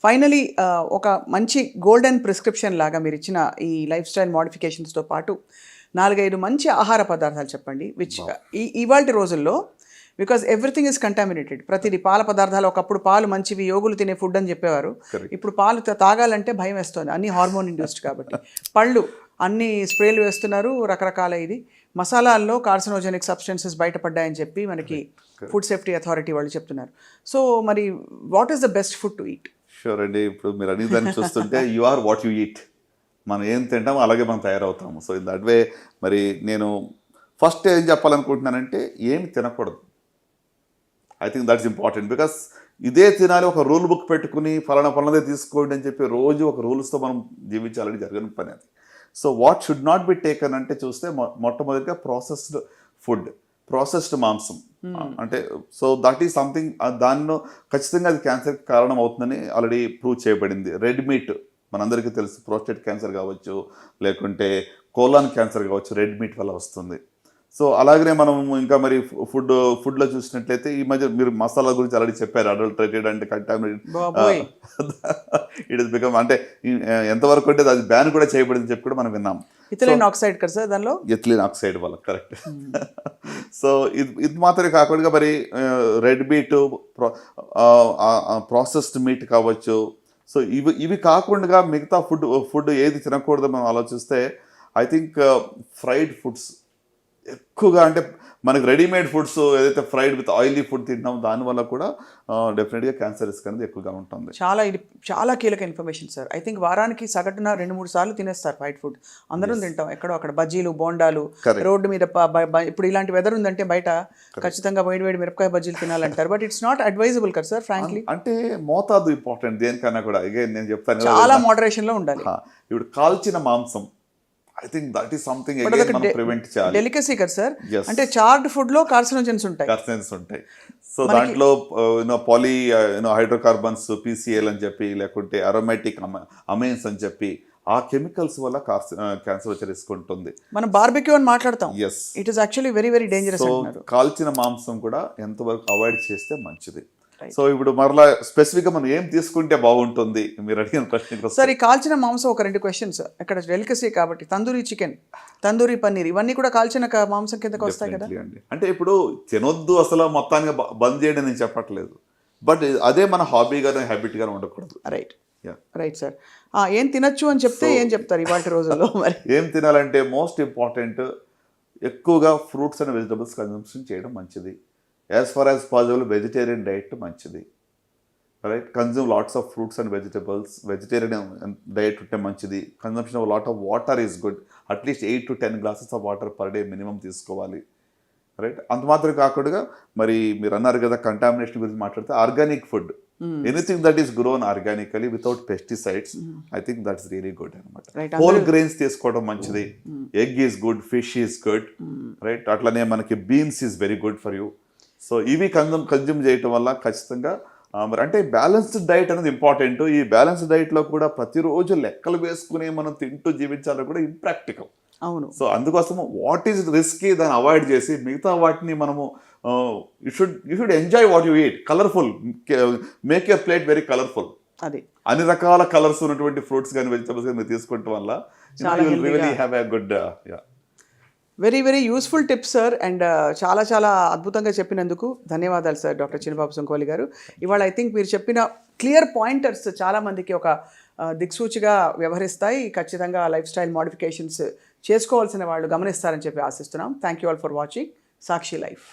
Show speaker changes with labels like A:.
A: Finally ఒక మంచి golden prescription లాగా మీరు ఇచ్చిన ఈ లైఫ్ స్టైల్ మోడిఫికేషన్స్తో పాటు 4-5 మంచి ఆహార పదార్థాలు చెప్పండి విచ్ ఇవాల్టి రోజుల్లో బికాజ్ ఎవ్రీథింగ్ ఇస్ కంటామినేటెడ్. ప్రతిదీ పాల పదార్థాలు, ఒకప్పుడు పాలు మంచివి యోగులు తినే ఫుడ్ అని చెప్పేవారు. ఇప్పుడు పాలు తాగాలంటే భయం వేస్తుంది, అన్ని హార్మోన్ ఇండ్యూస్డ్ కాబట్టి. పళ్ళు అన్ని స్ప్రేలు వేస్తున్నారు, రకరకాల ఇది మసాలాల్లో కార్సినోజెనిక్ సబ్స్టెన్సెస్ బయటపడ్డాయని చెప్పి మనకి ఫుడ్ సేఫ్టీ అథారిటీ వాళ్ళు చెప్తున్నారు. సో మరి what is the best food to eat?
B: Sure అండి. ఇప్పుడు మీరు అన్ని దాన్ని చూస్తుంటే you are what you eat. మనం ఏం తింటామో అలాగే మనం తయారవుతాము. సో ఇన్ దట్ వే మరి నేను ఫస్ట్ ఏం చెప్పాలనుకుంటున్నానంటే ఏమి తినకూడదు. I think that's important. Because ఇదే తినాలి, ఒక రూల్ బుక్ పెట్టుకుని ఫలానదే తీసుకోండి అని చెప్పి రోజు ఒక రూల్స్తో మనం జీవించాలని జరగని పని అది. So what should not be taken అంటే చూస్తే మొట్టమొదటిగా ప్రాసెస్డ్ ఫుడ్, ప్రాసెస్డ్ మాంసం అంటే సో దట్ ఈస్ సంథింగ్, దానిలో ఖచ్చితంగా అది క్యాన్సర్కి కారణం అవుతుందని ఆల్రెడీ ప్రూవ్ చేయబడింది. రెడ్ మీట్ మనందరికీ తెలుసు, ప్రోస్టేట్ క్యాన్సర్ కావచ్చు, లేకుంటే కోలాన్ క్యాన్సర్ కావచ్చు, రెడ్ మీట్ వల్ల వస్తుంది. సో అలాగనే మనం ఇంకా మరి ఫుడ్లో చూసినట్లయితే ఈ మధ్య మీరు మసాలా గురించి ఆల్రెడీ చెప్పారు, adulterated and contaminated it is become అంటే ఎంతవరకు అంటే అది బ్యాన్ కూడా చేయబడింది చెప్పి కూడా మనం విన్నాం.
A: ఇథిలిన్ ఆక్సైడ్ కదా సార్ దానిలో,
B: ఇథిలిన్ ఆక్సైడ్ వల్ల, కరెక్ట్. సో ఇది మాత్రమే కాకుండా మరి రెడ్ మీట్, ప్రాసెస్డ్ మీట్ కావచ్చు. సో ఇవి కాకుండా మిగతా ఫుడ్ ఏది తినకూడదు మనం ఆలోచిస్తే ఐ థింక్ ఫ్రైడ్ ఫుడ్స్ ఎక్కువగా, అంటే మనకి రెడీమేడ్ ఫుడ్స్ ఏదైతే ఫ్రైడ్ విత్ ఆయిలీ ఫుడ్ తింటామో దానివల్ల కూడా డెఫినెట్గా క్యాన్సర్ రిస్క్ అనేది ఎక్కువగా ఉంటుంది.
A: ఇది చాలా కీలక ఇన్ఫర్మేషన్ సార్. ఐ థింక్ వారానికి సగటున 2-3 సార్లు తినేస్తారు ఫ్రైడ్ ఫుడ్. అందరం తింటాం, ఎక్కడో అక్కడ బజ్జీలు, బోండాలు, రోడ్డు మీద. ఇప్పుడు ఇలాంటి వెదర్ ఉందంటే బయట ఖచ్చితంగా వేడి మిరపకాయ బజ్జీలు తినాలంటారు. బట్ ఇట్స్ నాట్ అడ్వైజబుల్ కదా సార్ ఫ్రాంక్లీ.
B: అంటే మోతాదు ఇంపార్టెంట్ దేనికన్నా కూడా. అగైన్ నేను చెప్తాను,
A: చాలా మోడరేషన్లో ఉండాలి.
B: ఇప్పుడు కాల్చిన మాంసం, I think that is something మనం ప్రివెంట్ చేయాలి.
A: డెలికసీ కదా సార్. అంటే చార్డ్ ఫుడ్ లో కార్సినోజెన్స్ ఉంటాయి.
B: సో దాంట్లో పాలీ హైడ్రోకార్బన్స్, PCL అని చెప్పి, లేకుంటే అరోమాటిక్ అమైన్స్ అని చెప్పి, ఆ కెమికల్స్ వల్ల క్యాన్సర్ వచ్చే రిస్క్ ఉంటుంది.
A: మనం బార్బెక్యూ అని మాట్లాడతాం.
B: Yes,
A: it is actually very very dangerous.
B: So కాల్చిన మాంసం కూడా ఎంతవరకు అవాయిడ్ చేస్తే మంచిది. సో ఇప్పుడు మరలా స్పెసిఫిక్గా మనం ఏం తీసుకుంటే బాగుంటుంది మీరు అడిగిన ప్రశ్న.
A: సార్ ఈ కాల్చిన మాంసం ఒక 2 క్వశ్చన్స్. ఇక్కడ డెలికసీ కాబట్టి తందూరి చికెన్, తందూరి పన్నీర్ ఇవన్నీ కూడా కాల్చిన మాంసం కిందకి వస్తాయి కదా.
B: అంటే ఇప్పుడు తినొద్దు అసలు మొత్తానికి బంద్ చేయడం నేను చెప్పట్లేదు, బట్ అదే మన హాబీగానే హ్యాబిట్గానే ఉండకూడదు.
A: Right sir. ఏం తినొచ్చు అని చెప్తే ఏం చెప్తారు ఇవాళ రోజుల్లో? మరి
B: ఏం తినాలంటే మోస్ట్ ఇంపార్టెంట్ ఎక్కువగా ఫ్రూట్స్ అండ్ వెజిటబుల్స్ కన్సంప్షన్ చేయడం మంచిది. As far as possible vegetarian diet మంచిది, right. Consume lots of fruits and vegetables, vegetarian diet ఉంటే మంచిది. Consumption of lot of water is good. At least 8 to 10 glasses of water per day minimum తీసుకోవాలి, right. అంత మాత్రం కాకుండా మరి మీరు అన్నారు కదా కంటామినేషన్ గురించి మాట్లాడితే, organic food, anything that is grown organically without pesticides, I think that's really good అనమాట. హోల్ గ్రెయిన్స్ తీసుకోవడం మంచిది. Egg is good, fish is good, right. అట్లనే మనకి beans is very good for you. So ఇవి consume చేయటం వల్ల ఖచ్చితంగా మరి అంటే బ్యాలెన్స్డ్ డైట్ అనేది ఇంపార్టెంట్. ఈ బ్యాలెన్స్డ్ డైట్లో కూడా ప్రతిరోజు లెక్కలు వేసుకుని మనం తింటూ జీవించాలని కూడా ఇంప్రాక్టికల్.
A: అవును.
B: సో అందుకోసము వాట్ ఈజ్ రిస్కీ దాన్ని అవాయిడ్ చేసి మిగతా వాటిని మనము you should enjoy what you eat. Colourful, make your plate very colourful.
A: అది
B: అన్ని రకాల కలర్స్ ఉన్నటువంటి ఫ్రూట్స్ కానీ వెజిటబుల్స్ కానీ మీరు తీసుకోవటం వల్ల really have a good
A: very very useful tips sir. And చాలా చాలా అద్భుతంగా చెప్పినందుకు ధన్యవాదాలు సార్ డాక్టర్ చినబాబు సుంకోలి గారు. ఇవాళ ఐ థింక్ మీరు చెప్పిన క్లియర్ పాయింటర్స్ చాలామందికి ఒక దిక్సూచిగా వ్యవహరిస్తాయి. ఖచ్చితంగా లైఫ్ స్టైల్ మోడిఫికేషన్స్ చేసుకోవాల్సిన వాళ్ళు గమనిస్తారని చెప్పి ఆశిస్తున్నాం. Thank you all for watching Sakshi life.